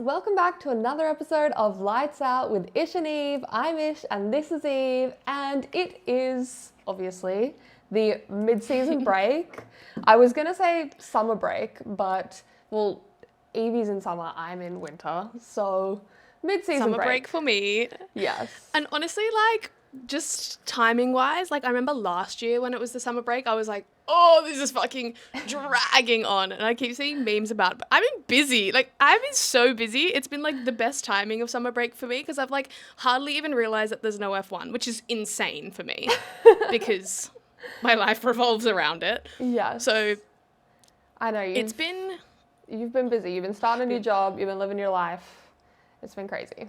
welcome back to another episode of Lights Out with Ish and Eve. I'm Ish and this is Eve, and it is obviously the mid-season break. I was going to say summer break, but well, Evie's in summer, I'm in winter, so mid-season summer break for me. Yes. And honestly, like, just timing-wise, like, I remember last year when it was the summer break, I was like, oh, this is fucking dragging on. And I keep seeing memes about it. But I've been busy. Like, I've been so busy. It's been, like, the best timing of summer break for me because I've, like, hardly even realised that there's no F1, which is insane for me because my life revolves around it. Yeah. So, I know. You've been busy. You've been starting a new job. You've been living your life. It's been crazy.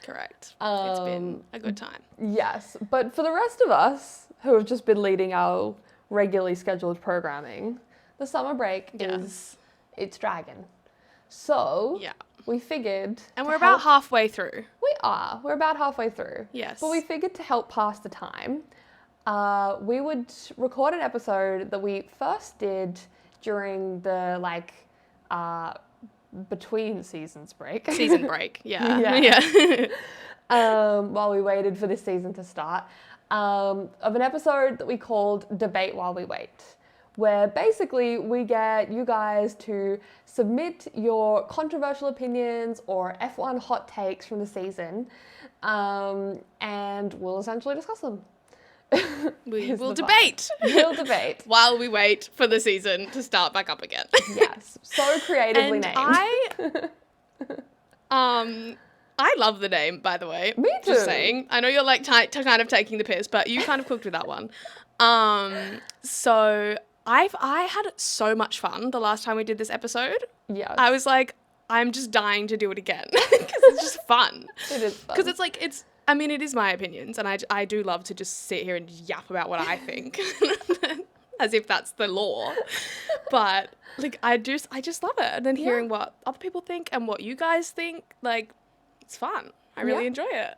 Correct. It's been a good time. Yes. But for the rest of us who have just been leading our regularly scheduled programming, the summer break it's dragging. So we figured... And we're about halfway through. We're about halfway through. Yes. But we figured to help pass the time, we would record an episode that we first did during the, like, between seasons break. Season break, yeah. While we waited for this season to start, of an episode that we called Debate While We Wait, where basically we get you guys to submit your controversial opinions or F1 hot takes from the season, and we'll essentially discuss them. We'll debate. We'll debate. While we wait for the season to start back up again. Yes, so creatively named. I love the name, by the way. Me too. Just saying. I know you're like kind of taking the piss, but you kind of cooked with that one. So I had so much fun the last time we did this episode. Yeah. I was like, I'm just dying to do it again because it's just fun. It is fun. Because it's like, I mean, it is my opinions, and I do love to just sit here and yap about what I think, as if that's the law. But like, I just love it, and then hearing what other people think and what you guys think, like, it's fun. I really enjoy it.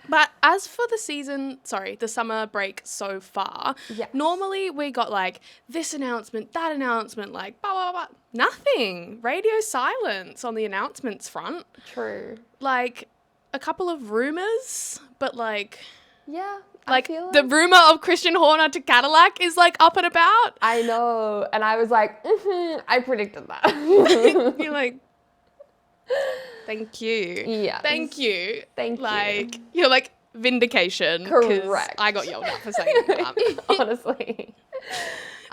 But as for the summer break so far, normally we got like this announcement, that announcement, like blah, blah, blah. Nothing. Radio silence on the announcements front. True. Like a couple of rumors, but like... Yeah. Like the rumor of Christian Horner to Cadillac is like up and about. I know. And I was like, I predicted that. You're like... Thank you. Yeah. Thank you. Thank you. Like, you're like, vindication. Correct. I got yelled at for saying that. Honestly.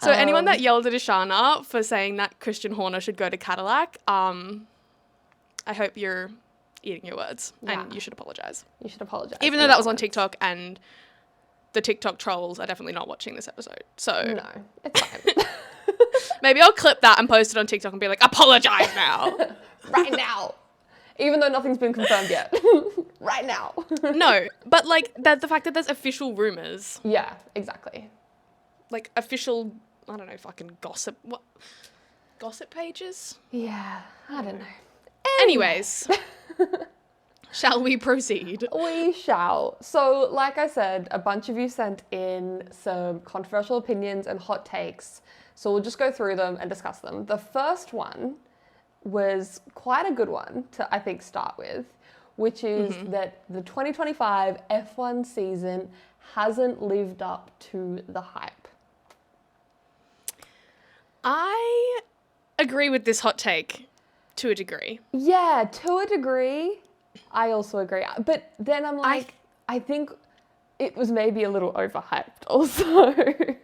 So anyone that yelled at Ishana for saying that Christian Horner should go to Cadillac, I hope you're eating your words and you should apologise. You should apologise. Even though that was on TikTok, and the TikTok trolls are definitely not watching this episode. So no, it's fine. Maybe I'll clip that and post it on TikTok and be like, apologise now. Right now. Even though nothing's been confirmed yet. Right now. No, but like the fact that there's official rumours. Yeah, exactly. Like official, I don't know, fucking gossip. What? Gossip pages? Yeah, I don't know. Anyways. Shall we proceed? We shall. So, like I said, a bunch of you sent in some controversial opinions and hot takes. So we'll just go through them and discuss them. The first one was quite a good one to, I think, start with, which is that the 2025 F1 season hasn't lived up to the hype. I agree with this hot take to a degree. Yeah, to a degree. I also agree. But then I'm like, I think it was maybe a little overhyped also.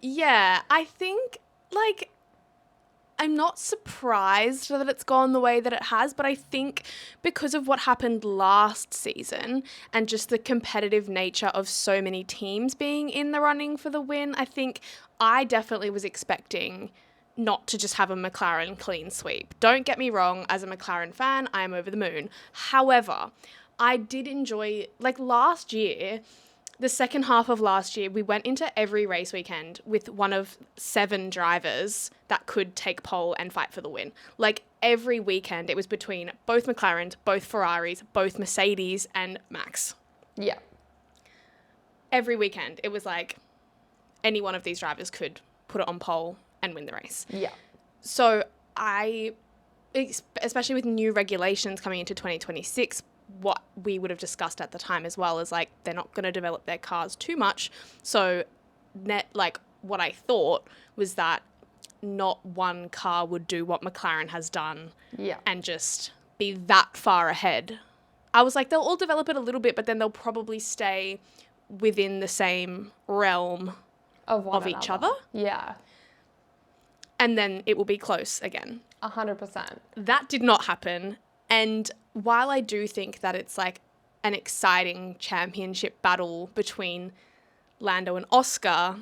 Yeah, I think, like... I'm not surprised that it's gone the way that it has, but I think because of what happened last season and just the competitive nature of so many teams being in the running for the win, I think I definitely was expecting not to just have a McLaren clean sweep. Don't get me wrong, as a McLaren fan, I am over the moon. However, I did enjoy, like last year... The second half of last year, we went into every race weekend with one of 7 drivers that could take pole and fight for the win. Like every weekend, it was between both McLarens, both Ferraris, both Mercedes, and Max. Yeah. Every weekend, it was like any one of these drivers could put it on pole and win the race. Yeah. So I especially with new regulations coming into 2026, what we would have discussed at the time as well is like they're not going to develop their cars too much. So what I thought was that not one car would do what McLaren has done and just be that far ahead. I was like, they'll all develop it a little bit, but then they'll probably stay within the same realm of each other. Yeah. And then it will be close again. 100%. That did not happen. And while I do think that it's like an exciting championship battle between Lando and Oscar,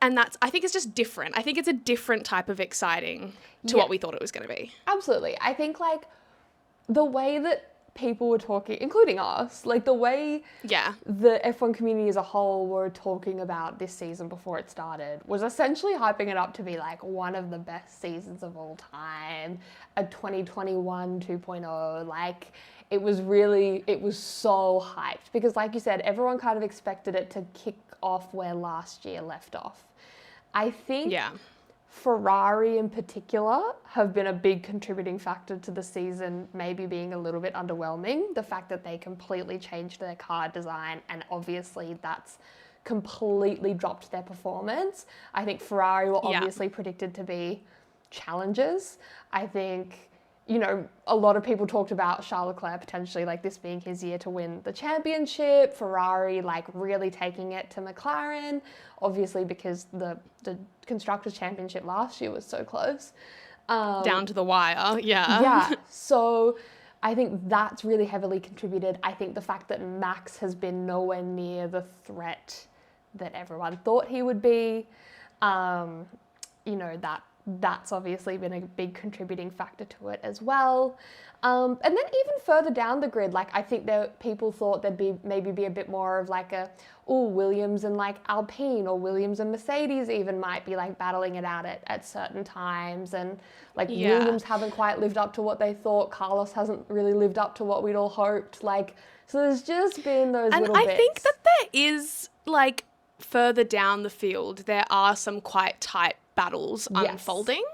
and I think it's just different. I think it's a different type of exciting to what we thought it was going to be. Absolutely. I think like the way that people were talking, including us, like the way the F1 community as a whole were talking about this season before it started was essentially hyping it up to be like one of the best seasons of all time, a 2021 2.0. Like it was so hyped because like you said, everyone kind of expected it to kick off where last year left off. I think Ferrari in particular have been a big contributing factor to the season maybe being a little bit underwhelming. The fact that they completely changed their car design and obviously that's completely dropped their performance. I think Ferrari were obviously predicted to be challengers. I think, you know, a lot of people talked about Charles Leclerc potentially like this being his year to win the championship, Ferrari like really taking it to McLaren, obviously because the Constructors' Championship last year was so close. Down to the wire, Yeah, so I think that's really heavily contributed. I think the fact that Max has been nowhere near the threat that everyone thought he would be, you know, that's obviously been a big contributing factor to it as well. And then even further down the grid, like I think that people thought there'd maybe be a bit more of like Williams and like Alpine or Williams and Mercedes even might be like battling it out at certain times. And like Williams haven't quite lived up to what they thought. Carlos hasn't really lived up to what we'd all hoped. Like, so there's just been those little bits. And I think that there is like further down the field, there are some quite tight battles unfolding,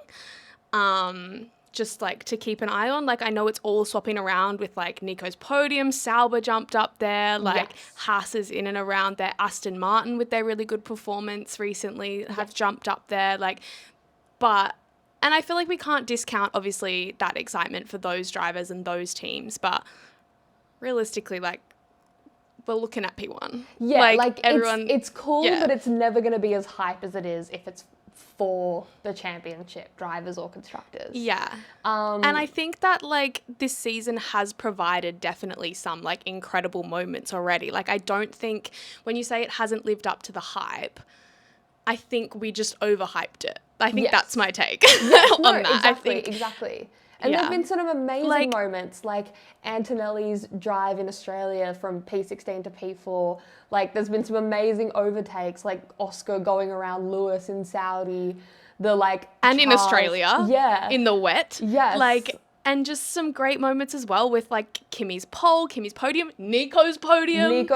just like to keep an eye on. Like I know it's all swapping around with like Nico's podium, Sauber jumped up there, like Haas is in and around there, Aston Martin with their really good performance recently have jumped up there, like, and I feel like we can't discount obviously that excitement for those drivers and those teams, but realistically, like, we're looking at P1. Yeah, like everyone, it's cool, but it's never going to be as hype as it is if it's for the championship drivers or constructors. Yeah. And I think that like this season has provided definitely some like incredible moments already. Like I don't think when you say it hasn't lived up to the hype, I think we just overhyped it. I think that's my take on that. Exactly. And there have been sort of amazing moments, like Antonelli's drive in Australia from P16 to P4. Like, there's been some amazing overtakes, like Oscar going around Lewis in Saudi. And in Australia. Yeah. In the wet. Yes. Like, and just some great moments as well with, like, Kimmy's podium, Nico's podium.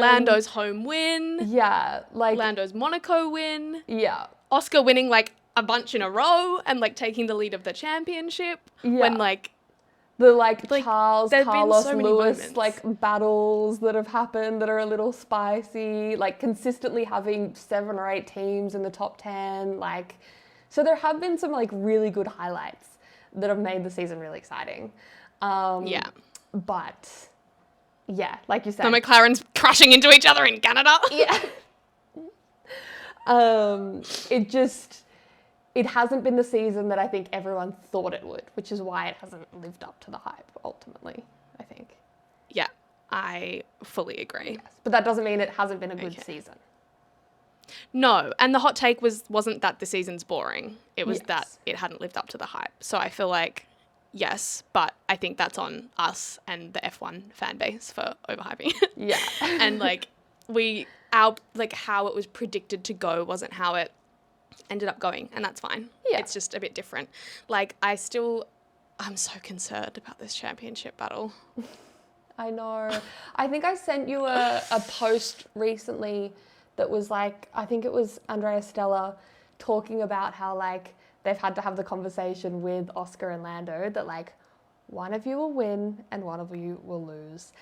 Lando's home win. Yeah. Like Lando's Monaco win. Yeah. Oscar winning, like, a bunch in a row and like taking the lead of the championship when like Carlos so Lewis moments. Like battles that have happened that are a little spicy, like consistently having 7 or 8 teams in the top 10, like, so there have been some like really good highlights that have made the season really exciting. But yeah, like you said, the McLarens crashing into each other in Canada. It hasn't been the season that I think everyone thought it would, which is why it hasn't lived up to the hype, ultimately, I think. Yeah, I fully agree. Yes, but that doesn't mean it hasn't been a good season. No, and the hot take wasn't that the season's boring. It was that it hadn't lived up to the hype. So I feel like, yes, but I think that's on us and the F1 fan base for overhyping it. Yeah. And like how it was predicted to go wasn't how it ended up going, and that's fine. Yeah. It's just a bit different. Like, I'm so concerned about this championship battle. I know. I think I sent you a post recently that was like, I think it was Andrea Stella talking about how like they've had to have the conversation with Oscar and Lando that like one of you will win and one of you will lose.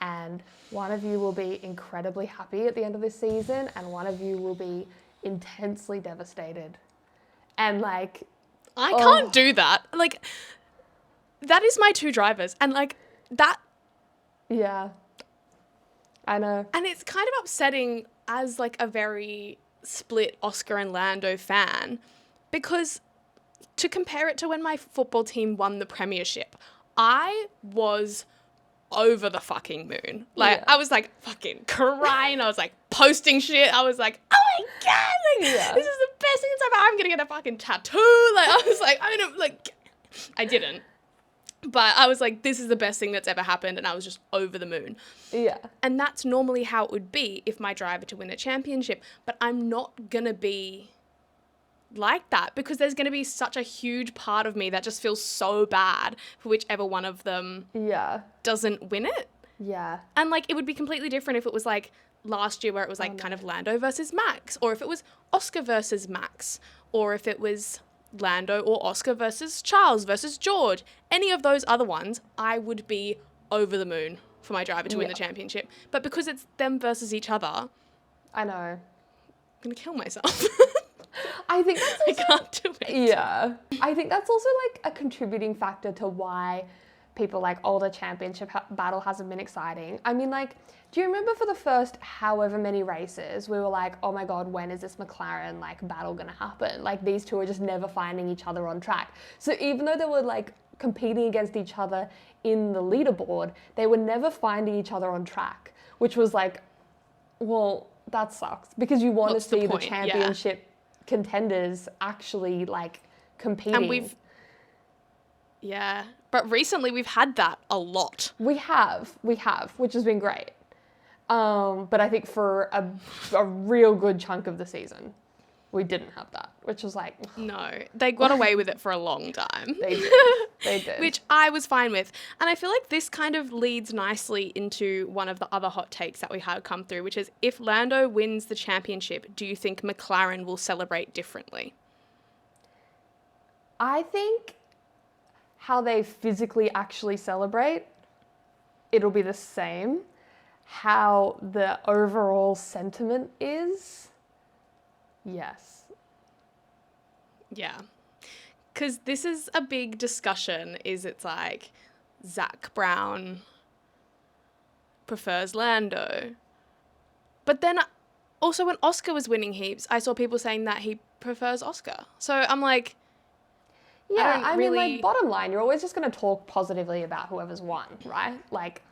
And one of you will be incredibly happy at the end of this season and one of you will be intensely devastated. And like... I can't do that. Like, that is my two drivers. And like, that... Yeah. I know. And it's kind of upsetting as like a very split Oscar and Lando fan, because to compare it to when my football team won the premiership, I was over the fucking moon. Like, I was like fucking crying. I was like posting shit. I was like, oh my God, like this is the best thing since ever. I'm gonna get a fucking tattoo. Like, I was like, I'm gonna like, I didn't. But I was like, this is the best thing that's ever happened. And I was just over the moon. Yeah. And that's normally how it would be if my driver to win a championship. But I'm not going to be like that, because there's going to be such a huge part of me that just feels so bad for whichever one of them doesn't win it. Yeah. And like, it would be completely different if it was like last year where it was like kind of Lando versus Max, or if it was Oscar versus Max, or if it was Lando or Oscar versus Charles versus George. Any of those other ones, I would be over the moon for my driver to win the championship. But because it's them versus each other, I know. I'm going to kill myself. I think that's also... I can't do it. Yeah. I think that's also like a contributing factor to why people like, oh, the championship battle hasn't been exciting. I mean, like, do you remember for the first however many races, we were like, oh my God, when is this McLaren like battle gonna happen? Like, these two are just never finding each other on track. So even though they were like competing against each other in the leaderboard, they were never finding each other on track, which was like, well, that sucks, because you want to see the championship contenders actually like competing. And but recently we've had that a lot. We have, which has been great. But I think for a real good chunk of the season, we didn't have that, which was like... No, they got away with it for a long time. They did. Which I was fine with. And I feel like this kind of leads nicely into one of the other hot takes that we had come through, which is, if Lando wins the championship, do you think McLaren will celebrate differently? I think how they physically actually celebrate, it'll be the same. How the overall sentiment is, yes. Yeah. Because this is a big discussion, it's like Zach Brown prefers Lando. But then also when Oscar was winning heaps, I saw people saying that he prefers Oscar. So I'm like... Yeah, I mean, like, bottom line, you're always just going to talk positively about whoever's won, right? Like,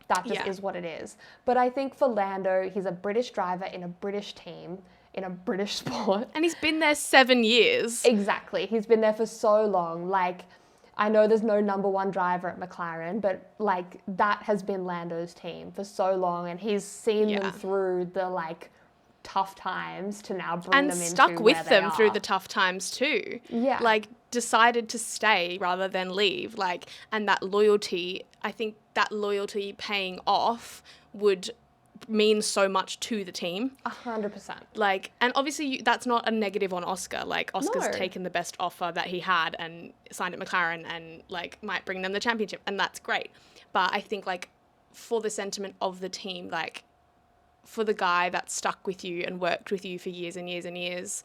that just is what it is. But I think for Lando, he's a British driver in a British team, in a British sport. And he's been there 7 years. Exactly. He's been there for so long. Like, I know there's no number one driver at McLaren, but, like, that has been Lando's team for so long. And he's seen them through the, like, tough times to now bring them into and stuck with them are. Through the tough times too. Yeah. Like, decided to stay rather than leave. Like, and that loyalty, I think that loyalty paying off would mean so much to the team. 100%. Like, and obviously that's not a negative on Oscar. Like, Oscar's taken the best offer that he had and signed at McLaren and like might bring them the championship, and that's great. But I think like for the sentiment of the team, like for the guy that stuck with you and worked with you for years and years and years,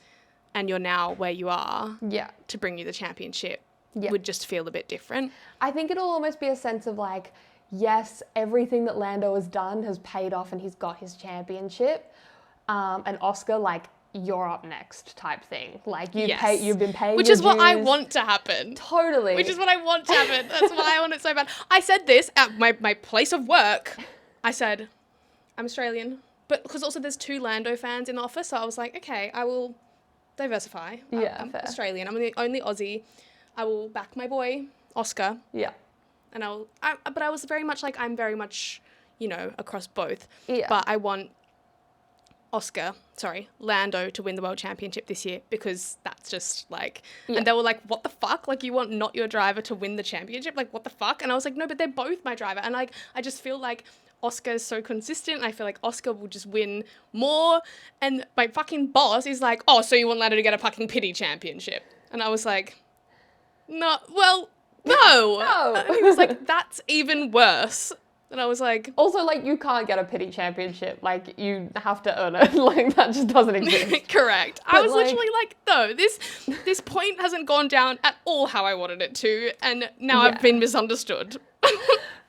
and you're now where you are to bring you the championship, would just feel a bit different. I think it'll almost be a sense of like, yes, everything that Lando has done has paid off and he's got his championship. And Oscar, like, you're up next type thing. Like, you've been paying Which your is what I dues. want to happen. Totally. Which is what I want to happen. That's why I want it so bad. I said this at my place of work. I said, I'm Australian. But because also there's 2 Lando fans in the office, so I was like, okay, I will diversify. I'm fair. Australian. I'm the only Aussie. I will back my boy, Oscar. Yeah. And but I was very much like, I'm very much, you know, across both. Yeah. But I want Lando to win the world championship this year, because that's just like, and they were like, what the fuck? Like, you want not your driver to win the championship? Like, what the fuck? And I was like, no, but they're both my driver. And like, I just feel like Oscar's so consistent. I feel like Oscar will just win more. And my fucking boss is like, oh, so you want Lando to get a fucking pity championship? And I was like, no, well, no. No. And he was like, that's even worse. And I was like... Also, like, you can't get a pity championship. Like, you have to earn it. Like, that just doesn't exist. Correct. But I was literally like, no, this point hasn't gone down at all how I wanted it to, and now I've been misunderstood.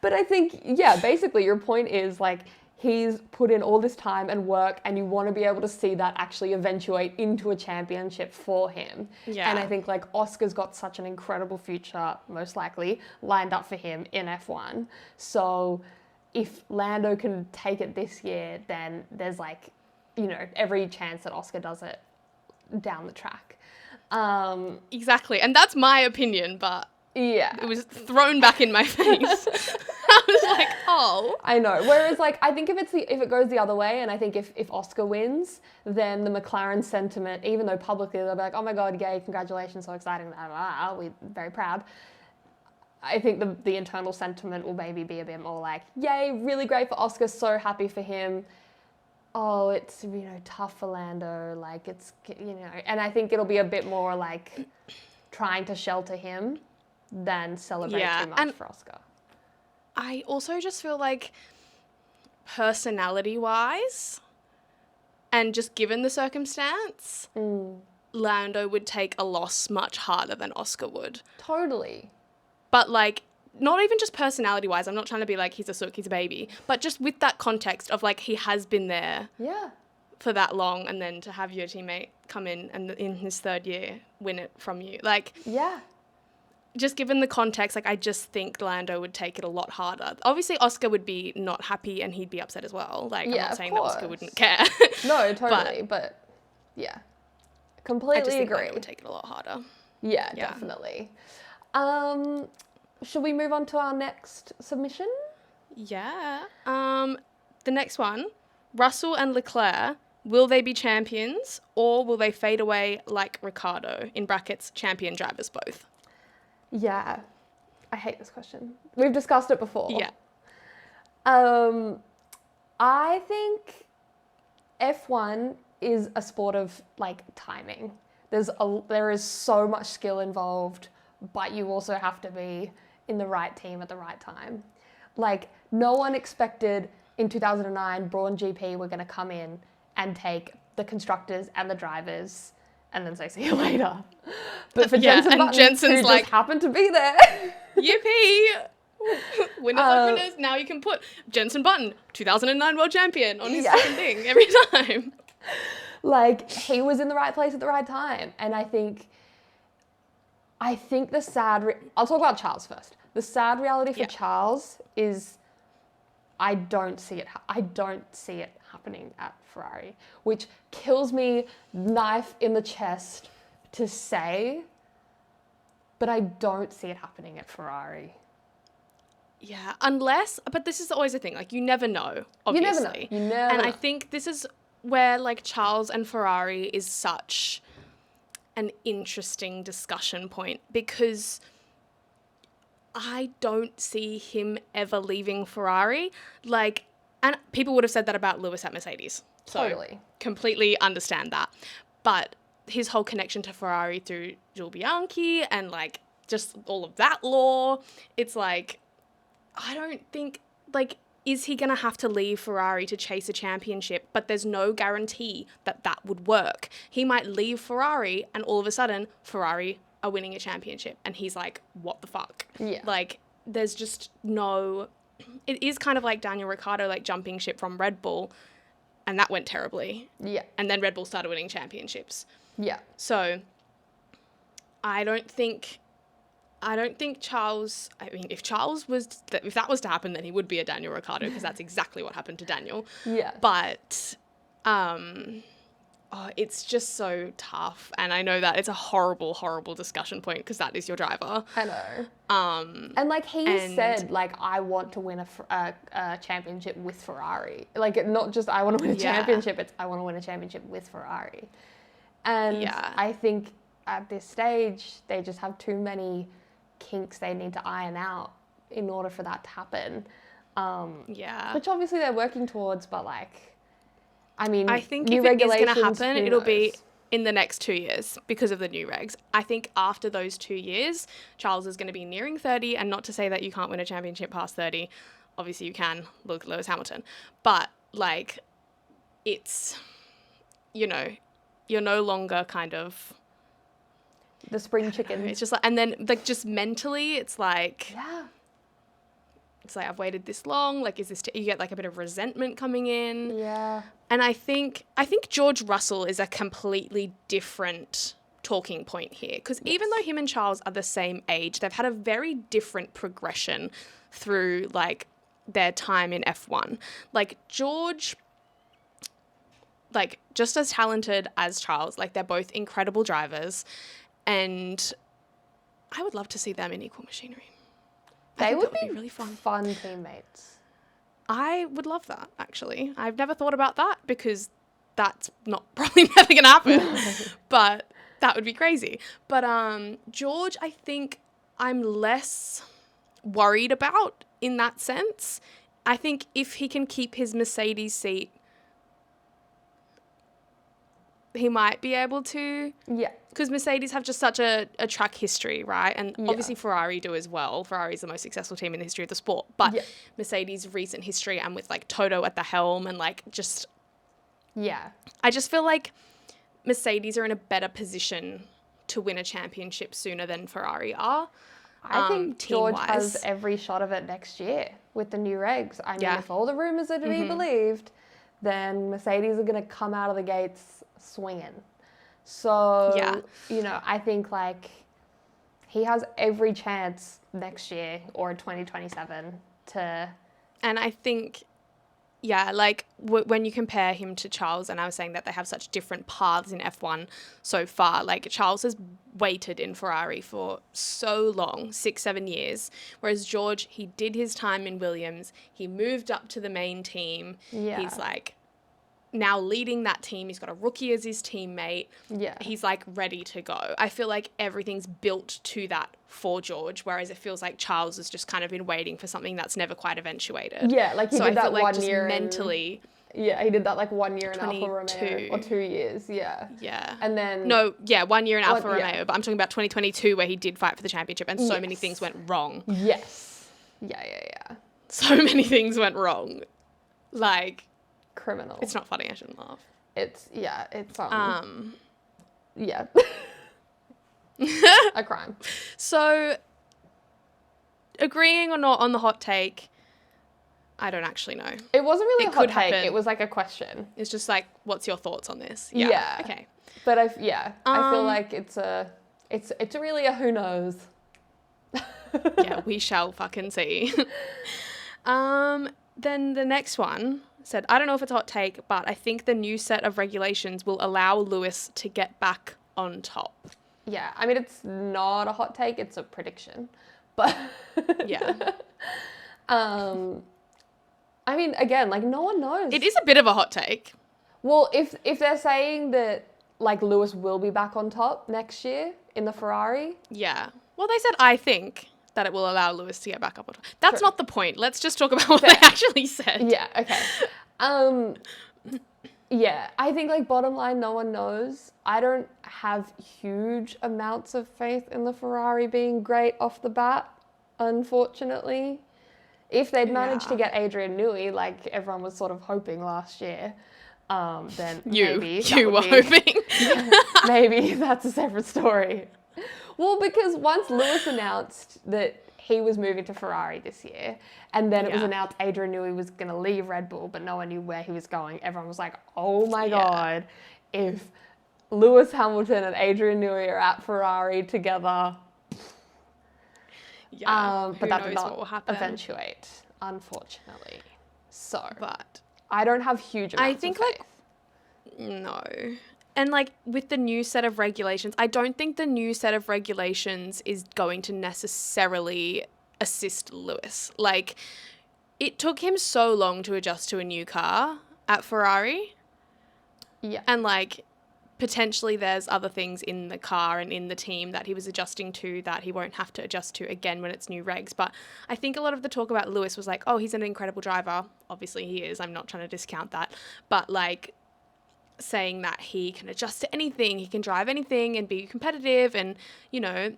But I think, yeah, basically your point is, like, he's put in all this time and work, and you want to be able to see that actually eventuate into a championship for him. Yeah. And I think, like, Oscar's got such an incredible future, most likely, lined up for him in F1. So if Lando can take it this year, then there's, like, you know, every chance that Oscar does it down the track. Exactly. And that's my opinion, but Yeah. it was thrown back in my face. I was like, oh. I know. Whereas, like, I think if it goes the other way, and I think if Oscar wins, then the McLaren sentiment, even though publicly they'll be like, oh my God, yay, congratulations, so exciting, blah, blah, blah, we're very proud. I think the internal sentiment will maybe be a bit more like, yay, really great for Oscar, so happy for him. Oh, it's, you know, tough for Lando, like, it's, you know, and I think it'll be a bit more like trying to shelter him than celebrate too much for Oscar. I also just feel like personality-wise, and just given the circumstance, Lando would take a loss much harder than Oscar would. Totally. But, like, not even just personality-wise, I'm not trying to be like, he's a sook, he's a baby, but just with that context of, like, he has been there for that long, and then to have your teammate come in and in his third year win it from you. Like, just given the context, like, I just think Lando would take it a lot harder. Obviously, Oscar would be not happy and he'd be upset as well. Like, I'm not saying that Oscar wouldn't care. No, totally. But yeah, completely I just think agree. Lando would take it a lot harder. Yeah, definitely. Should we move on to our next submission? Yeah. The next one, Russell and Leclerc, will they be champions or will they fade away like Ricciardo, in brackets, champion drivers both? Yeah, I hate this question. We've discussed it before. Yeah. I think F1 is a sport of, like, timing. There is so much skill involved, but you also have to be in the right team at the right time. Like, no one expected in 2009 Braun GP were going to come in and take the constructors and the drivers and then say, see you later. But for Jensen Button, Jensen's who like, just happened to be there. Yippee! Winners are winners. Now you can put Jensen Button, 2009 world champion, on his fucking thing every time. Like, he was in the right place at the right time. And I think the sad... I'll talk about Charles first. The sad reality for Charles is I don't see it happening at Ferrari, which kills me, knife in the chest to say, but I don't see it happening at Ferrari. Yeah, but this is always a thing, like, you never know, obviously. You never know. I think this is where, like, Charles and Ferrari is such an interesting discussion point, because I don't see him ever leaving Ferrari. Like, and people would have said that about Lewis at Mercedes. So Totally. Completely understand that. But his whole connection to Ferrari through Jules Bianchi and, like, just all of that lore, it's like, I don't think, like, is he going to have to leave Ferrari to chase a championship? But there's no guarantee that that would work. He might leave Ferrari and all of a sudden Ferrari are winning a championship. And he's like, what the fuck? Yeah. Like, there's just no... It is kind of like Daniel Ricciardo, like, jumping ship from Red Bull, and that went terribly. Yeah. And then Red Bull started winning championships. Yeah. So I don't think Charles, I mean, if that was to happen, then he would be a Daniel Ricciardo, because that's exactly what happened to Daniel. Yeah. But it's just so tough. And I know that it's a horrible, horrible discussion point, because that is your driver. I know. And, like, he said, like, I want to win a championship with Ferrari. Like, not just I want to win a championship, it's I want to win a championship with Ferrari. And I think at this stage, they just have too many kinks they need to iron out in order for that to happen. Which obviously they're working towards, but, like, I mean, I think new if it is going to regulations, happen, who it'll knows? be in the next 2 years because of the new regs. I think after those 2 years, Charles is going to be nearing 30, and not to say that you can't win a championship past 30. Obviously you can, look at Lewis Hamilton. But, like, it's, you know, you're no longer kind of... The spring chicken. It's just like, and then, like, just mentally, it's like... Yeah. It's like, I've waited this long. Like, is this... you get, like, a bit of resentment coming in. Yeah. And I think George Russell is a completely different talking point here. Because even though him and Charles are the same age, they've had a very different progression through, like, their time in F1. Like, George, like, just as talented as Charles. Like, they're both incredible drivers. And I would love to see them in equal machinery. They would be really fun. Fun teammates. I would love that, actually. I've never thought about that because that's not probably never going to happen. But that would be crazy. But George, I think I'm less worried about in that sense. I think if he can keep his Mercedes seat, he might be able to. Yeah. Because Mercedes have just such a track history, right? And obviously Ferrari do as well. Ferrari's the most successful team in the history of the sport. But Mercedes' recent history, and with, like, Toto at the helm, and, like, just... Yeah. I just feel like Mercedes are in a better position to win a championship sooner than Ferrari are. I think George team-wise. has every shot of it next year with the new regs. I mean, if all the rumours are to be believed, then Mercedes are going to come out of the gates swinging. So, you know, I think, like, he has every chance next year or 2027 to... And I think, like, when you compare him to Charles, and I was saying that they have such different paths in F1 so far, like, Charles has waited in Ferrari for so long, 6-7 years, whereas George, he did his time in Williams, he moved up to the main team, he's, like... now leading that team, he's got a rookie as his teammate. Yeah. He's, like, ready to go. I feel like everything's built to that for George, whereas it feels like Charles has just kind of been waiting for something that's never quite eventuated. Yeah, like he did that like 1 year mentally. Yeah, he did that, like, 1 year in Alfa Romeo, or 2 years, yeah. Yeah. And then... 1 year in Alfa Romeo, but I'm talking about 2022 where he did fight for the championship and so many things went wrong. Yes. Yeah. So many things went wrong. Like... criminal. It's not funny, I shouldn't laugh. It's yeah. A crime. So, agreeing or not on the hot take, I don't actually know. It wasn't really a hot take. Happen. It was like a question. It's just like, what's your thoughts on this? Yeah. Okay. But I feel like it's really a who knows. Yeah, we shall fucking see. Then the next one said, I don't know if it's a hot take, but I think the new set of regulations will allow Lewis to get back on top. Yeah, I mean, it's not a hot take, it's a prediction. But yeah. I mean, again, like, no one knows. It is a bit of a hot take. Well, if they're saying that, like, Lewis will be back on top next year in the Ferrari. Yeah. Well, they said, I think that it will allow Lewis to get back up on top. That's True. not the point. Let's just talk about what they actually said. Yeah, okay. Yeah, I think, like, bottom line, no one knows. I don't have huge amounts of faith in the Ferrari being great off the bat, unfortunately. If they'd managed to get Adrian Newey, like everyone was sort of hoping last year, then maybe you were hoping. Maybe that's a separate story. Well, because once Lewis announced that he was moving to Ferrari this year, and then it was announced Adrian Newey was going to leave Red Bull, but no one knew where he was going, everyone was like, oh my God, if Lewis Hamilton and Adrian Newey are at Ferrari together. Yeah, but that did not eventuate, unfortunately. So, but I don't have huge amounts of faith. No. And, like, with the new set of regulations, I don't think the new set of regulations is going to necessarily assist Lewis. Like, it took him so long to adjust to a new car at Ferrari. Yeah. And, like, potentially there's other things in the car and in the team that he was adjusting to that he won't have to adjust to again when it's new regs. But I think a lot of the talk about Lewis was like, oh, he's an incredible driver. Obviously he is. I'm not trying to discount that. But, like, saying that he can adjust to anything, he can drive anything and be competitive, and, you know,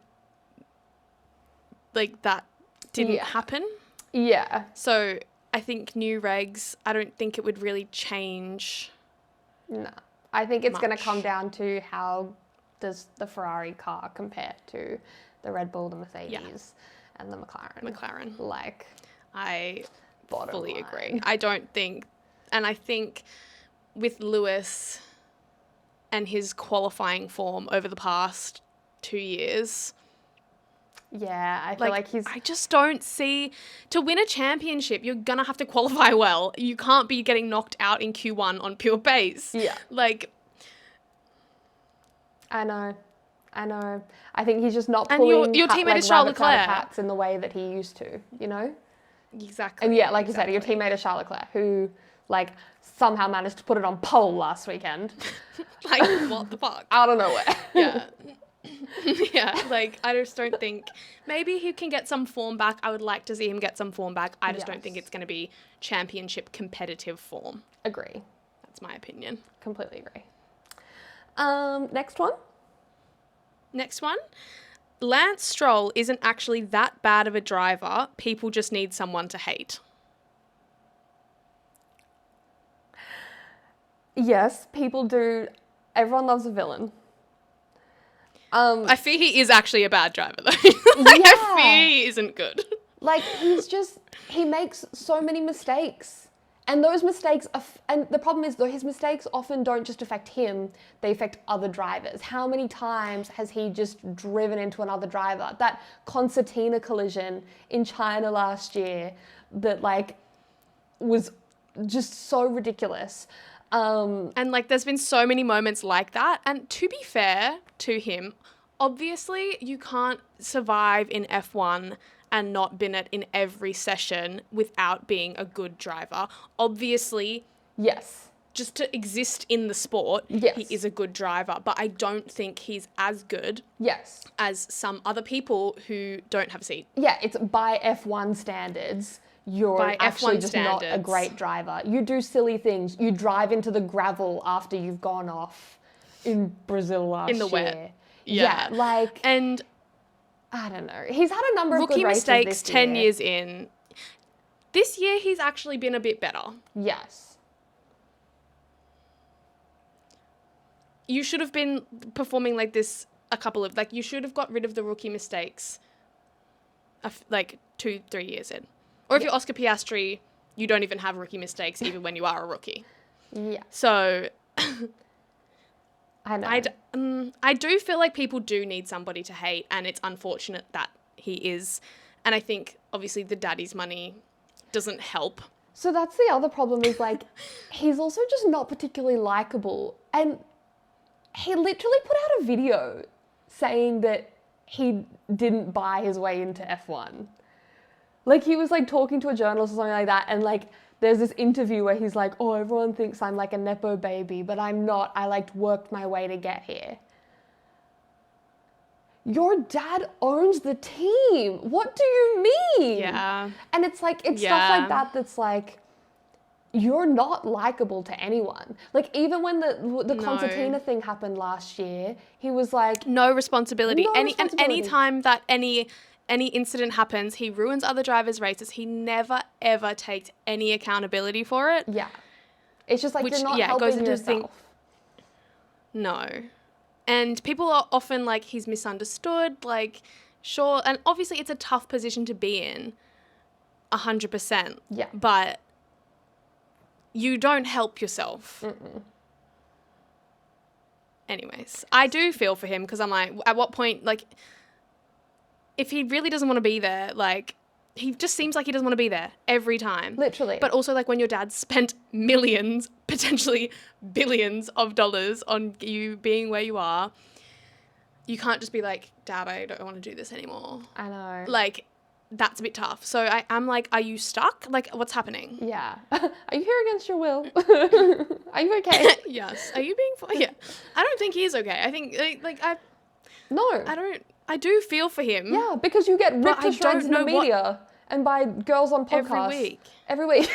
like that didn't happen. Yeah. So I think new regs, I don't think it would really change. No. I think it's going to much. come down to how does the Ferrari car compare to the Red Bull, the Mercedes, and the McLaren. Like, I bottom fully line. agree. I don't think, and I think with Lewis and his qualifying form over the past 2 years, Yeah, I feel like he's... I just don't see, to win a championship, you're going to have to qualify well. You can't be getting knocked out in Q1 on pure pace. Yeah. Like, I know. I think he's just not and pulling your teammate is Charles rabbits out of Leclerc. hats in the way that he used to, you know? Exactly. And yeah, like you said, your teammate is Charles Leclerc, who like somehow managed to put it on pole last weekend. Like, what the fuck? Out of nowhere. Yeah. Yeah, like, I just don't think, maybe he can get some form back. I would like to see him get some form back. I just don't think it's going to be championship competitive form. Agree. That's my opinion. Completely agree. Next one. Lance Stroll isn't actually that bad of a driver. People just need someone to hate. Yes, people do. Everyone loves a villain. I fear he is actually a bad driver, though. I fear he isn't good. Like, he makes so many mistakes. And those mistakes, and the problem is, though, his mistakes often don't just affect him, they affect other drivers. How many times has he just driven into another driver? That concertina collision in China last year that, like, was just so ridiculous. And, like, there's been so many moments like that. And to be fair to him, obviously you can't survive in F1 and not bin it in every session without being a good driver. Obviously, Yes. just to exist in the sport, Yes. he is a good driver. But I don't think he's as good Yes. as some other people who don't have a seat. Yeah, it's by F1 standards. You're By actually F1 just not a standards. great driver. You do silly things. You drive into the gravel after you've gone off in Brazil last year. In the wet. Yeah, like, And I don't know. He's had a number of rookie good races mistakes this 10 year. years in. This year, he's actually been a bit better. Yes. You should have been performing like this you should have got rid of the rookie mistakes like 2-3 years in. Or if you're Oscar Piastri, you don't even have rookie mistakes even when you are a rookie. Yeah. So I know. I do feel like people do need somebody to hate, and it's unfortunate that he is. And I think, obviously, the daddy's money doesn't help. So that's the other problem is, like, he's also just not particularly likable. And he literally put out a video saying that he didn't buy his way into F1. Like, he was, like, talking to a journalist or something like that, and, like, there's this interview where he's like, oh, everyone thinks I'm, like, a Nepo baby, but I'm not. I, like, worked my way to get here. Your dad owns the team. What do you mean? Yeah. And it's, like, it's stuff like that that's, like, you're not likable to anyone. Like, even when the concertina thing happened last year, he was like... No responsibility. No And responsibility. any time that any incident happens, he ruins other drivers' races. He never, ever takes any accountability for it. Yeah. It's just like, Which, you're not yeah, goes helping into yourself. No. And people are often like, he's misunderstood. Like, sure. And obviously it's a tough position to be in. 100%. Yeah. But you don't help yourself. Mm-mm. Anyways, I do feel for him because I'm like, at what point, like, if he really doesn't want to be there, like, he just seems like he doesn't want to be there every time. Literally. But also, like, when your dad spent millions, potentially billions of dollars on you being where you are, you can't just be like, Dad, I don't want to do this anymore. I know. Like, that's a bit tough. So I'm like, are you stuck? Like, what's happening? Yeah. Are you here against your will? Are you okay? Yes. Are you being... Yeah. I don't think he is okay. I think, No. I do feel for him. Yeah, because you get ripped to I shreds in don't the know media and by girls on podcasts. Every week.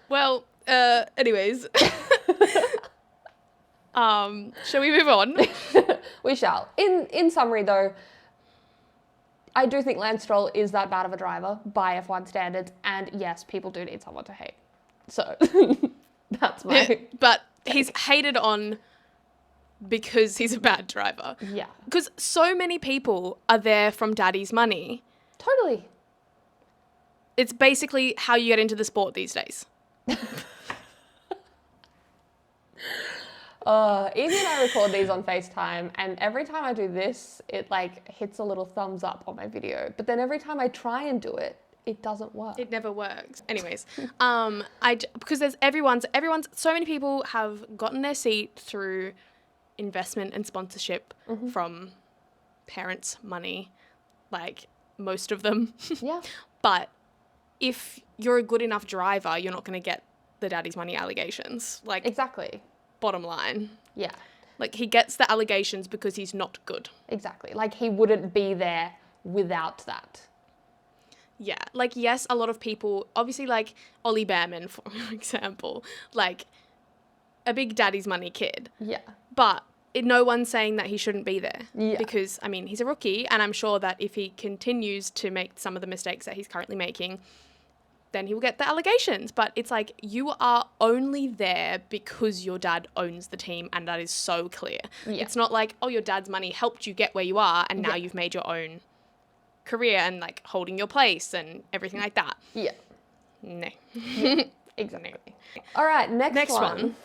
Well, anyways. Shall we move on? We shall. In summary, though, I do think Lance Stroll is that bad of a driver by F1 standards, and yes, people do need someone to hate. So that's my. But he's hated on because he's a bad driver. Yeah. Because so many people are there from daddy's money. Totally. It's basically how you get into the sport these days. Evie and I record these on FaceTime, and every time I do this, it like hits a little thumbs up on my video. But then every time I try and do it, it doesn't work. It never works. Anyways, because there's everyone's, so many people have gotten their seat through investment and sponsorship from parents' money, like most of them. Yeah. But if you're a good enough driver, you're not going to get the daddy's money allegations. Like, Exactly. bottom line. Yeah. Like, he gets the allegations because he's not good. Exactly. Like, he wouldn't be there without that. Yeah. Like, yes, a lot of people, obviously, like Ollie Behrman, for example, like a big daddy's money kid. Yeah. But no one's saying that he shouldn't be there. Yeah. Because, I mean, he's a rookie, and I'm sure that if he continues to make some of the mistakes that he's currently making, then he will get the allegations. But it's like, you are only there because your dad owns the team, and that is so clear. Yeah. It's not like, oh, your dad's money helped you get where you are, and now Yeah. you've made your own career and like holding your place and everything like that. Yeah. No. Exactly. All right, next one.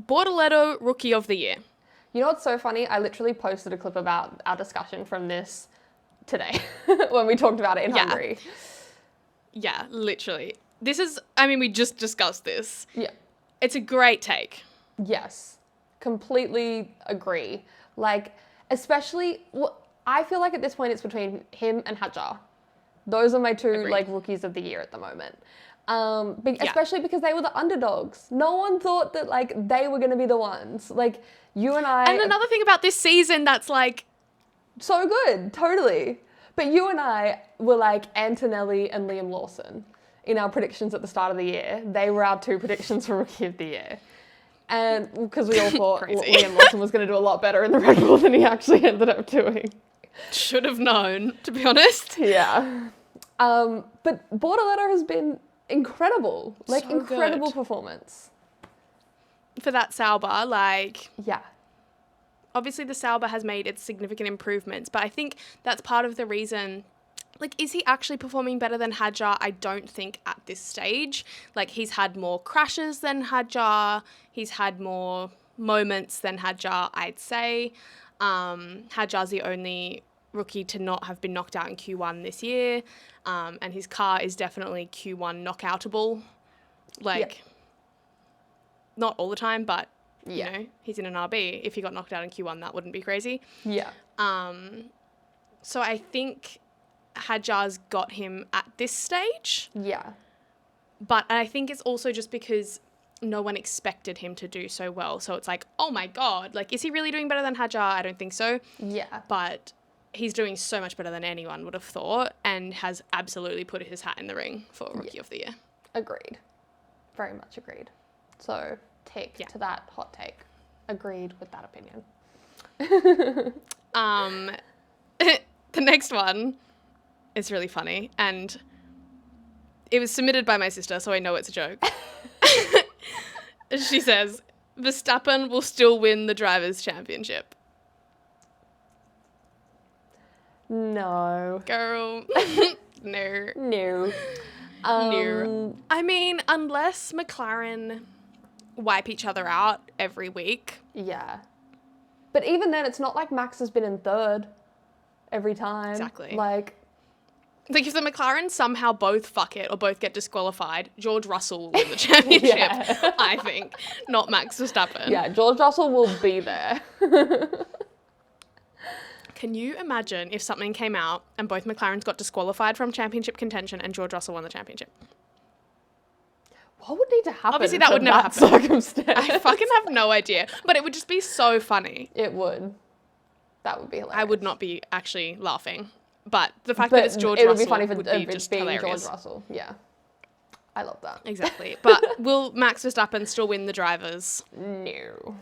Bortoletto Rookie of the Year. You know what's so funny? I literally posted a clip about our discussion from this today when we talked about it in Hungary. Yeah, literally. This is, I mean, we just discussed this. Yeah. It's a great take. Yes. Completely agree. Like, especially, I feel like at this point it's between him and Hadjar. Those are my two Agreed. like rookies of the year at the moment. Especially because they were the underdogs. No one thought that like they were going to be the ones. Like you and I. And another thing about this season that's like so good, totally. But you and I were like Antonelli and Liam Lawson in our predictions at the start of the year. They were our two predictions for Rookie of the Year. And because we all thought Liam Lawson was going to do a lot better in the Red Bull than he actually ended up doing. should have known, to be honest. Yeah. But Bortoletto has been incredible. Like, So incredible good. performance. For that Sauber, like, Yeah. obviously the Sauber has made its significant improvements, but I think that's part of the reason. Like, is he actually performing better than Hadjar? I don't think at this stage. Like, he's had more crashes than Hadjar. He's had more moments than Hadjar, I'd say. Hadjar's the only rookie to not have been knocked out in Q1 this year. And his car is definitely Q1 knockoutable. Like, not all the time, but, you know, he's in an RB. If he got knocked out in Q1, that wouldn't be crazy. Yeah. So I think Hadjar's got him at this stage. Yeah. But I think it's also just because no one expected him to do so well. So it's like, oh my God, like, is he really doing better than Hadjar? I don't think so. Yeah. But he's doing so much better than anyone would have thought and has absolutely put his hat in the ring for Rookie of the Year. Agreed. Very much agreed. So, take to that hot take. Agreed with that opinion. The next one is really funny, and it was submitted by my sister, so I know it's a joke. She says, Verstappen will still win the Drivers' Championship. No. Girl. No. No. No. I mean, unless McLaren wipe each other out every week. Yeah. But even then, it's not like Max has been in third every time. Exactly. Like if the McLaren somehow both fuck it or both get disqualified, George Russell will win the championship, I think, not Max Verstappen. yeah, George Russell will be there. Can you imagine if something came out and both McLarens got disqualified from championship contention and George Russell won the championship? What would need to happen? Obviously, that for would never happen. Circumstance? I fucking have no idea. But it would just be so funny. It would. That would be hilarious. I would not be actually laughing. But the fact that it's George it Russell would be funny for would it be just being hilarious. George Russell. Yeah. I love that. Exactly. But will Max Verstappen still win the drivers? No.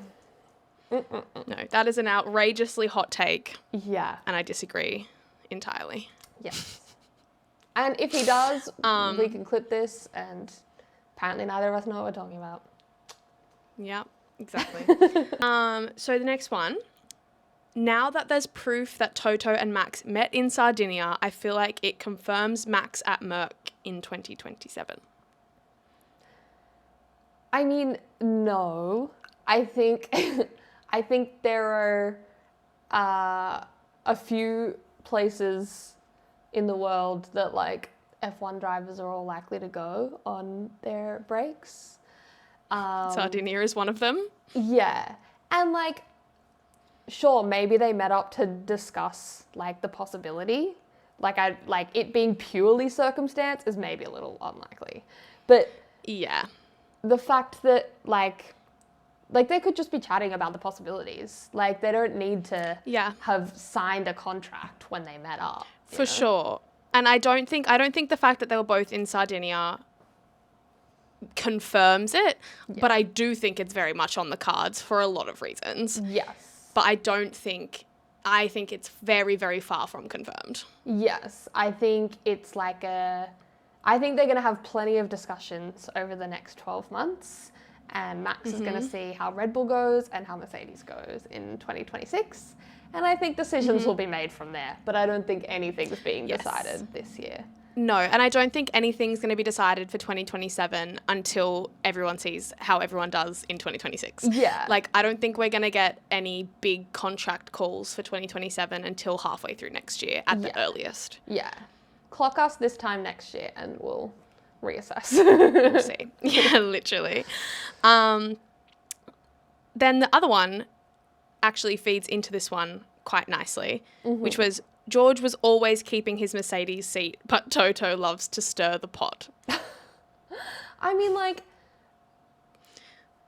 No, that is an outrageously hot take, Yeah. and I disagree entirely. Yes. And if he does, we can clip this, and apparently neither of us know what we're talking about. Yeah, exactly. So the next one. Now that there's proof that Toto and Max met in Sardinia, I feel like it confirms Max at Merck in 2027. I mean, no. I think I think there are a few places in the world that like F1 drivers are all likely to go on their breaks. Sardinia is one of them. Yeah. And like, sure, maybe they met up to discuss like the possibility. Like it being purely circumstance is maybe a little unlikely. But Yeah. the fact that like they could just be chatting about the possibilities. Like they don't need to have signed a contract when they met up. For sure. And I don't think the fact that they were both in Sardinia confirms it, but I do think it's very much on the cards for a lot of reasons. Yes. But I think it's very, very far from confirmed. Yes. I think it's like I think they're going to have plenty of discussions over the next 12 months. And Max is going to see how Red Bull goes and how Mercedes goes in 2026. And I think decisions will be made from there. But I don't think anything's being decided this year. No, and I don't think anything's going to be decided for 2027 until everyone sees how everyone does in 2026. Yeah. Like, I don't think we're going to get any big contract calls for 2027 until halfway through next year at the earliest. Yeah. Clock us this time next year and we'll reassess. We'll see. Yeah, literally. Then the other one actually feeds into this one quite nicely, which was George was always keeping his Mercedes seat, but Toto loves to stir the pot. I mean, like,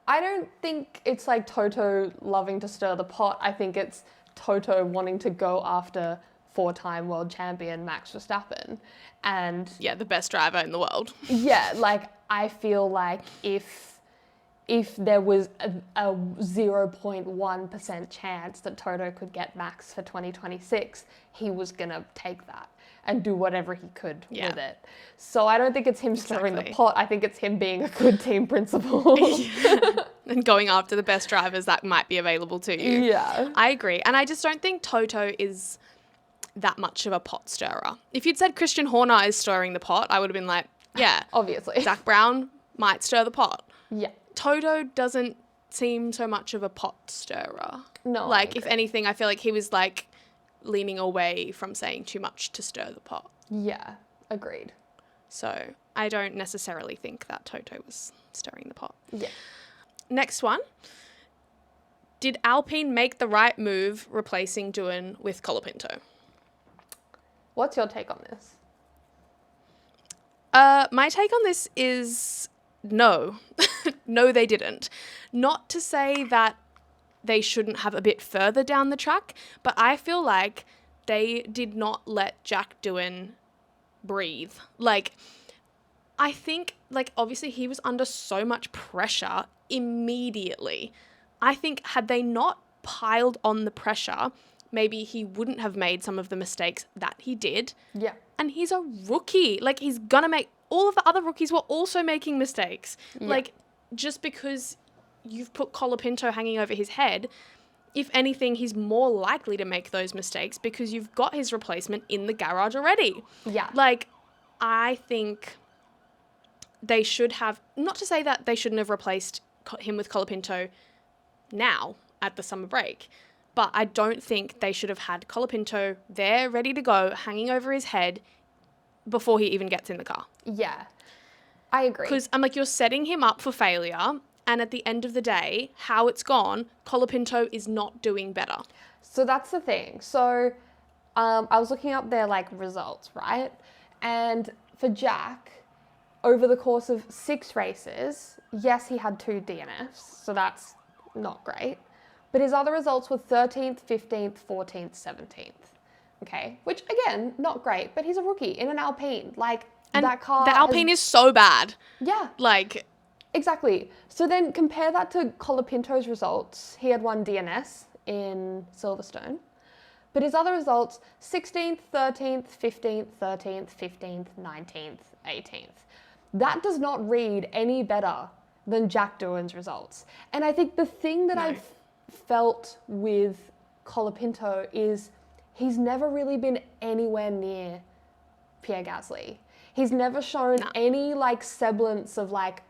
I don't think it's like Toto loving to stir the pot. I think it's Toto wanting to go after 4-time world champion Max Verstappen. And yeah, the best driver in the world. Yeah, like, I feel like if there was a 0.1% chance that Toto could get Max for 2026, he was going to take that and do whatever he could with it. So I don't think it's him stirring the pot. I think it's him being a good team principal. And going after the best drivers that might be available to you. Yeah. I agree. And I just don't think Toto is that much of a pot stirrer. If you'd said Christian Horner is stirring the pot, I would have been like, yeah. Obviously. Zach Brown might stir the pot. Yeah. Toto doesn't seem so much of a pot stirrer. No. Like, if anything, I feel like he was like leaning away from saying too much to stir the pot. Yeah, agreed. So I don't necessarily think that Toto was stirring the pot. Yeah. Next one. Did Alpine make the right move replacing Doohan with Colapinto? What's your take on this? My take on this is no. No, they didn't. Not to say that they shouldn't have a bit further down the track, but I feel like they did not let Jack Doohan breathe. Like, I think, like, obviously he was under so much pressure immediately. I think had they not piled on the pressure, maybe he wouldn't have made some of the mistakes that he did. Yeah. And he's a rookie. Like, he's gonna make... All of the other rookies were also making mistakes. Yeah. Like, just because you've put Colapinto hanging over his head, if anything, he's more likely to make those mistakes because you've got his replacement in the garage already. Yeah. Like, I think they should have... Not to say that they shouldn't have replaced him with Colapinto now at the summer break, but I don't think they should have had Colapinto there ready to go, hanging over his head before he even gets in the car. Yeah, I agree. Because I'm like, you're setting him up for failure, and at the end of the day, how it's gone, Colapinto is not doing better. So that's the thing. So I was looking up their like results, right? And for Jack, over the course of 6 races, yes, he had 2 DNFs, so that's not great. But his other results were 13th, 15th, 14th, 17th. Okay, which again, not great, but he's a rookie in an Alpine. Like, And that car the Alpine is so bad. Yeah. Like, Exactly. So then compare that to Colapinto's results. He had won DNS in Silverstone. But his other results, 16th, 13th, 15th, 13th, 15th, 19th, 18th. That does not read any better than Jack Doohan's results. And I think the thing that I've felt with Colapinto is he's never really been anywhere near Pierre Gasly. He's never shown any like semblance of like,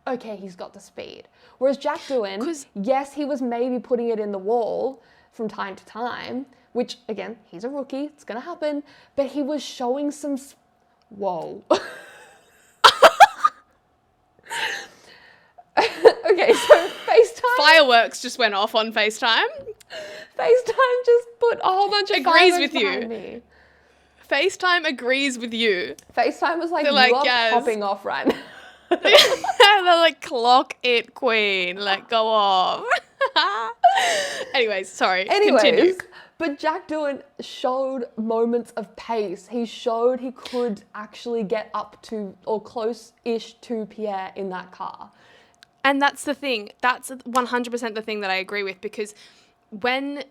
okay, he's got the speed. Whereas Jack Doohan, yes, he was maybe putting it in the wall from time to time, which again, he's a rookie, it's gonna happen, but he was showing some, whoa. Okay, so FaceTime. Fireworks just went off on FaceTime. FaceTime just put a whole bunch of Agrees fireworks with you. behind me. FaceTime agrees with you. FaceTime was like, They're you like, are yes. popping off right now. They're like, clock it, queen. Like, go off. Anyways, sorry. Continue. But Jack Doohan showed moments of pace. He showed he could actually get up to or close-ish to Pierre in that car. And that's the thing. That's 100% the thing that I agree with, because when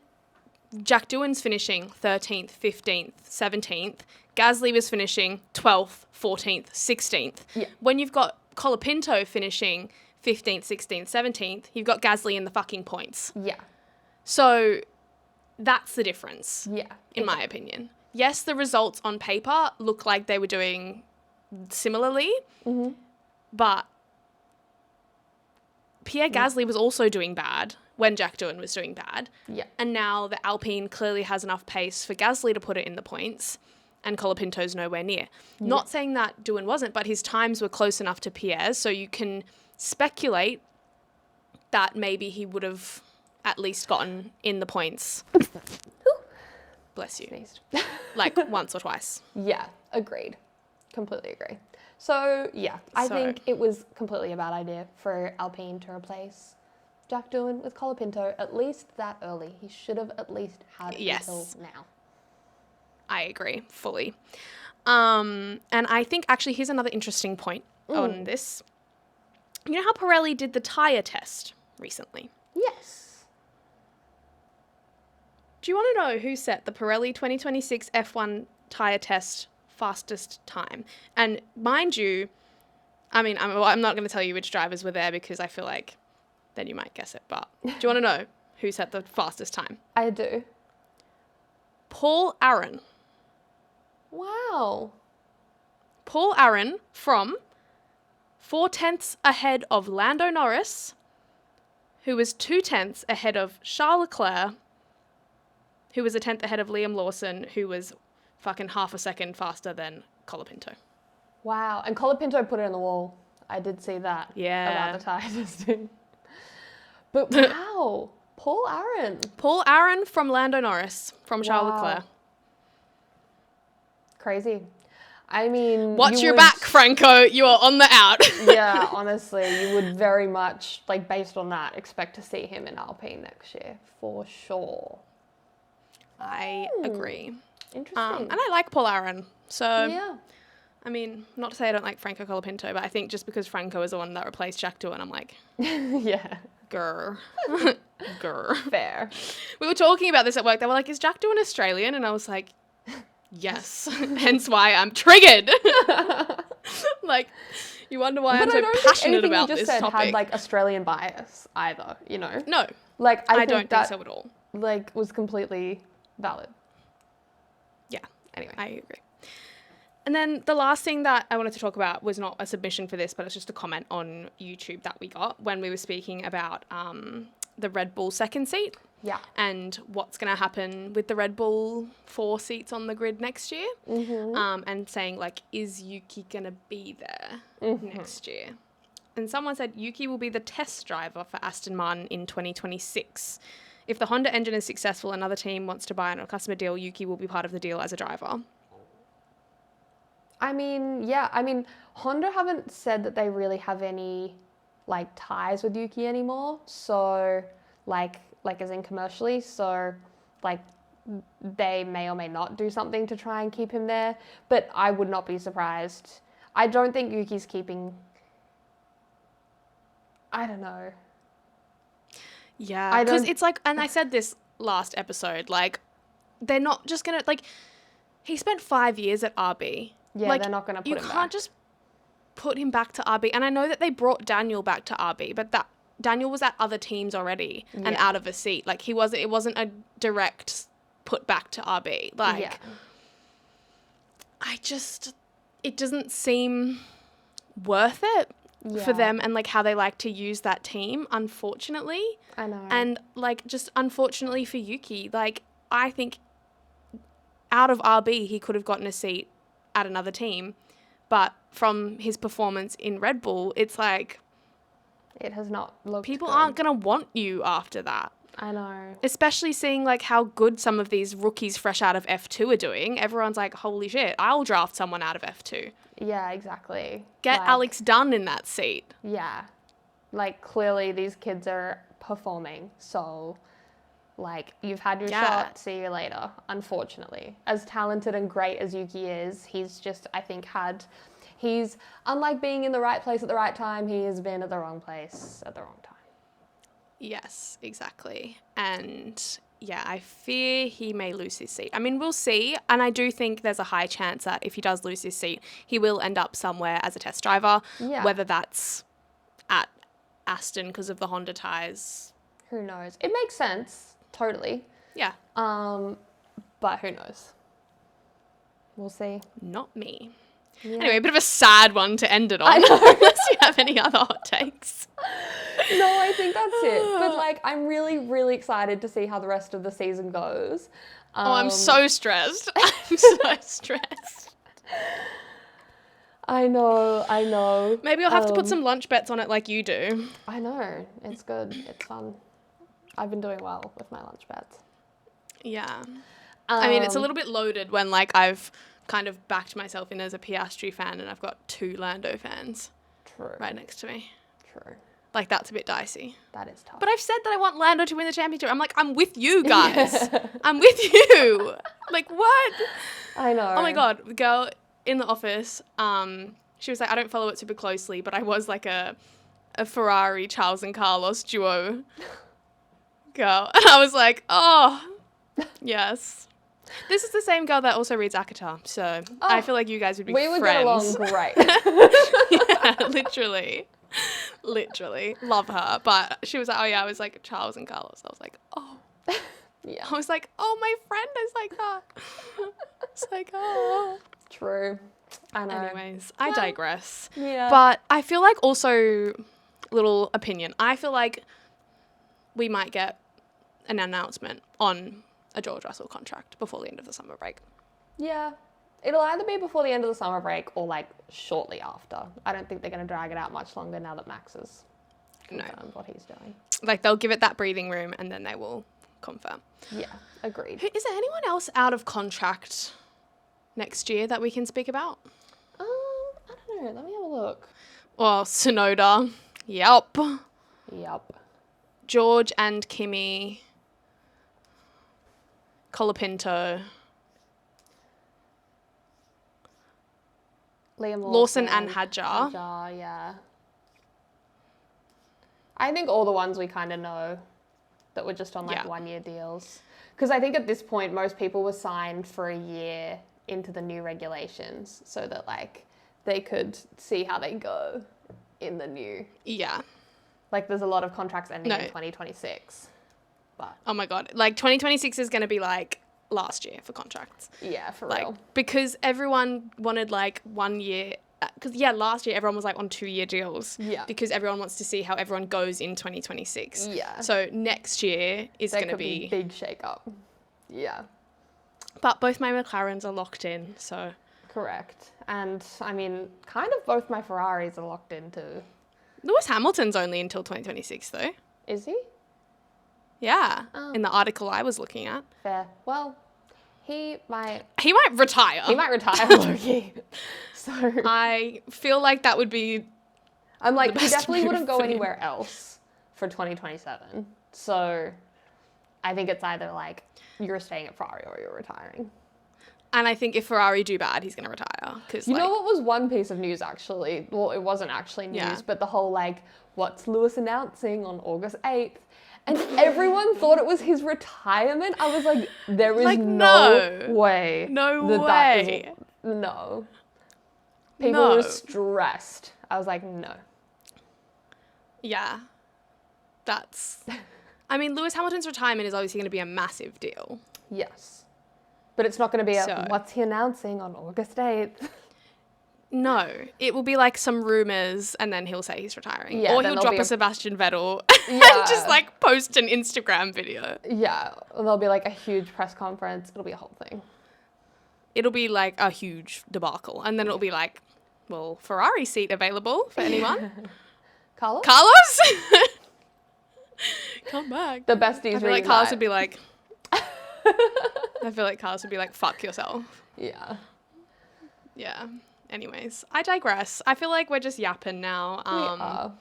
Jack Doohan's finishing 13th, 15th, 17th, Gasly was finishing 12th, 14th, 16th. Yeah. When you've got Colapinto finishing 15th, 16th, 17th, you've got Gasly in the fucking points. Yeah. So that's the difference. Yeah. In my opinion. Yes, the results on paper look like they were doing similarly, but Pierre Gasly was also doing bad when Jack Doohan was doing bad. Yeah. And now the Alpine clearly has enough pace for Gasly to put it in the points, and Colapinto's nowhere near. Yeah. Not saying that Doohan wasn't, but his times were close enough to Pierre's, so you can speculate that maybe he would have at least gotten in the points. Bless you. Sneezed. Like once or twice. Yeah, agreed. Completely agree. So, yeah, I think it was completely a bad idea for Alpine to replace Jack Doohan with Colapinto, at least that early. He should have at least had until now. I agree, fully. And I think actually here's another interesting point on this. You know how Pirelli did the tyre test recently? Yes. Do you want to know who set the Pirelli 2026 F1 tyre test fastest time? And mind you, I mean, I'm not going to tell you which drivers were there because I feel like then you might guess it. But do you want to know who set the fastest time? I do. Paul Aaron. Wow. Paul Aaron from 4/10 ahead of Lando Norris, who was 2/10 ahead of Charles Leclerc, who was 1/10 ahead of Liam Lawson, who was fucking half a second faster than Colapinto. Wow. And Colapinto put it in the wall. I did see that. Yeah. About the tyre testing. But wow. Paul Aaron. Paul Aaron from Lando Norris, from Charles Leclerc. Crazy. I mean, watch your back, Franco. You are on the out. Yeah, honestly, you would very much, like, based on that, expect to see him in Alpine next year, for sure. I agree. Interesting. And I like Paul Aaron. So, yeah. I mean, not to say I don't like Franco Colapinto, but I think just because Franco is the one that replaced Jack Doohan, I'm like, yeah. grr. Grr. Fair. We were talking about this at work. They were like, is Jack Doohan Australian? And I was like, yes. Hence why I'm triggered. Like, you wonder why I'm so passionate about this topic. But I don't think anything you just said had, like, Australian bias either, you know? No. Like, I don't think so at all. Like, was completely valid. Yeah. Anyway. I agree. And then the last thing that I wanted to talk about was not a submission for this, but it's just a comment on YouTube that we got when we were speaking about the Red Bull second seat. Yeah. And what's going to happen with the Red Bull 4 seats on the grid next year. Mm-hmm. And saying, like, is Yuki going to be there next year? And someone said Yuki will be the test driver for Aston Martin in 2026. If the Honda engine is successful, another team wants to buy a customer deal, Yuki will be part of the deal as a driver. I mean, yeah. I mean, Honda haven't said that they really have any, like, ties with Yuki anymore. So, like as in commercially. So, like, they may or may not do something to try and keep him there. But I would not be surprised. I don't think Yuki's keeping... I don't know. Yeah, because it's like, and I said this last episode, like, they're not just going to, like, he spent 5 years at RB. Yeah, like, they're not going to put him back. You can't just put him back to RB. And I know that they brought Daniel back to RB, but that Daniel was at other teams already and out of a seat. Like, it wasn't a direct put back to RB. Like, it doesn't seem worth it for them and, like, how they like to use that team, unfortunately. I know. And, like, just unfortunately for Yuki, like, I think out of RB, he could have gotten a seat at another team. But from his performance in Red Bull, it's like... It has not looked People good. aren't going to want you after that. I know. Especially seeing, like, how good some of these rookies fresh out of F2 are doing. Everyone's like, holy shit, I'll draft someone out of F2. Yeah, exactly. Get like, Alex Dunn in that seat. Yeah. Like, clearly these kids are performing. So, like, you've had your shot. See you later, unfortunately. As talented and great as Yuki is, he's just, I think, he's, unlike being in the right place at the right time, he has been at the wrong place at the wrong time. Yes, exactly. And yeah, I fear he may lose his seat. I mean, we'll see. And I do think there's a high chance that if he does lose his seat, he will end up somewhere as a test driver, whether that's at Aston because of the Honda tyres. Who knows? It makes sense, totally. Yeah. But who knows? We'll see. Not me. Yeah. Anyway, a bit of a sad one to end it on, unless you have any other hot takes. No, I think that's it. But, like, I'm really, really excited to see how the rest of the season goes. I'm so stressed. I'm so stressed. I know. Maybe I'll have to put some lunch bets on it like you do. I know. It's good. It's fun. I've been doing well with my lunch bets. Yeah. I mean, it's a little bit loaded when, like, I've kind of backed myself in as a Piastri fan and I've got 2 Lando fans right next to me. True. Like, that's a bit dicey. That is tough. But I've said that I want Lando to win the championship. I'm like, I'm with you guys. I'm with you. Like, what? I know. Oh my God. The girl in the office, she was like, I don't follow it super closely, but I was like a Ferrari Charles and Carlos duo girl. And I was like, oh, yes. This is the same girl that also reads Akatar, so I feel like you guys would be friends. We would get along great. Yeah, literally. Love her. But she was like, oh yeah, I was like Charles and Carlos. I was like, oh. Yeah. I was like, oh, my friend is like that. It's like, oh. True. I know. Anyways, I digress. Yeah. But I feel like also, little opinion, I feel like we might get an announcement on a George Russell contract before the end of the summer break. Yeah. It'll either be before the end of the summer break or, like, shortly after. I don't think they're going to drag it out much longer now that Max has confirmed what he's doing. Like, they'll give it that breathing room and then they will confirm. Yeah, agreed. Is there anyone else out of contract next year that we can speak about? I don't know. Let me have a look. Well, Tsunoda. Yep. George and Kimi. Colapinto. Liam Lawson and Hadjar. Yeah. I think all the ones we kind of know that were just on, like, 1-year deals. Because I think at this point, most people were signed for a year into the new regulations so that, like, they could see how they go in the new. Yeah. Like, there's a lot of contracts ending in 2026. But oh my God. Like, 2026 is going to be like last year for contracts. Yeah, for like, real. Because everyone wanted like 1 year. Because, last year everyone was like on 2-year deals. Yeah. Because everyone wants to see how everyone goes in 2026. Yeah. So next year is going to be big shake-up. Yeah. But both my McLarens are locked in, so. Correct. And, I mean, kind of both my Ferraris are locked in too. Lewis Hamilton's only until 2026 though. Is he? Yeah. In the article I was looking at. Fair. Well, he might retire. He might retire, Loki. So I feel like that would be. I'm like, he definitely wouldn't go anywhere else for 2027. So I think it's either like you're staying at Ferrari or you're retiring. And I think if Ferrari do bad, he's going to retire. Cause, You know what was one piece of news, actually? Well, it wasn't actually news, Yeah. but the whole, like, what's Lewis announcing on August 8th? And everyone thought it was his retirement. I was like, there is Like, no no. way. No that is- way. no. People No. were stressed. I was like, no. Yeah. I mean, Lewis Hamilton's retirement is obviously going to be a massive deal. Yes. But it's not going to be So- what's he announcing on August 8th? No, it will be like some rumors and then he'll say he's retiring. Yeah, or then he'll there'll drop be a a- Sebastian Vettel Yeah. and just like post an Instagram video. Yeah. There'll be like a huge press conference. It'll be a whole thing. It'll be like a huge debacle. And then it'll be like, well, Ferrari seat available for anyone? Carlos? Carlos? Come back. The besties I feel like reunite. Carlos would be like, fuck yourself. Yeah. Yeah. Anyways, I digress. I feel like we're just yapping now. We are.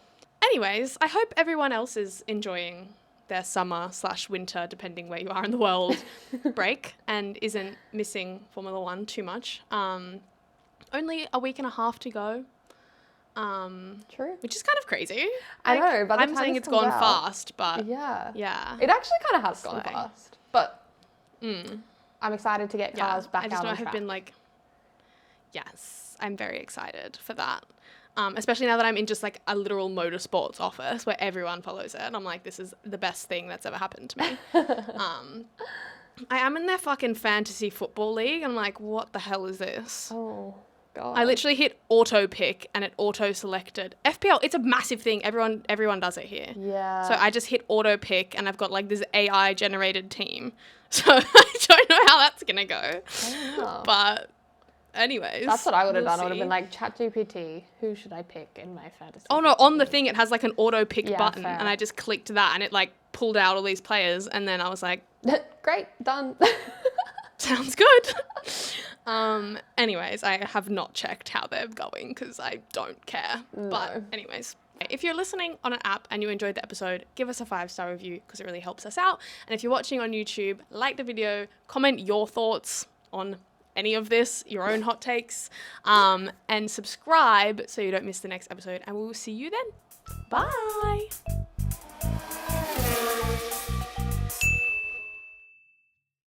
Anyways, I hope everyone else is enjoying their summer/winter, depending where you are in the world, break and isn't missing Formula One too much. Only a week and a half to go, True. which is kind of crazy. I know, by the I'm time saying this it's gone comes out- fast, but Yeah. yeah. It actually kind of has gone Like- fast. But I'm excited to get cars back I just out know on I have track. been like, yes, I'm very excited for that. Especially now that I'm in just like a literal motorsports office where everyone follows it. And I'm like, this is the best thing that's ever happened to me. I am in their fucking fantasy football league. I'm like, what the hell is this? Oh, God. I literally hit auto pick and it auto selected. FPL, it's a massive thing. Everyone does it here. Yeah. So I just hit auto pick and I've got like this AI generated team. So I don't know how that's going to go. I don't know. But anyways. That's what I would have we'll done. I would have see. been like, ChatGPT, who should I pick in my fantasy? Oh no, on the thing it has like an auto pick Yeah, button fair. and I just clicked that and it like pulled out all these players and then I was like, Great, done. sounds good. Anyways, I have not checked how they're going because I don't care. But No. anyways, if you're listening on an app and you enjoyed the episode, give us a 5-star review because it really helps us out. And if you're watching on YouTube, like the video, comment your thoughts on any of this, your own hot takes, and subscribe so you don't miss the next episode. And we will see you then. Bye.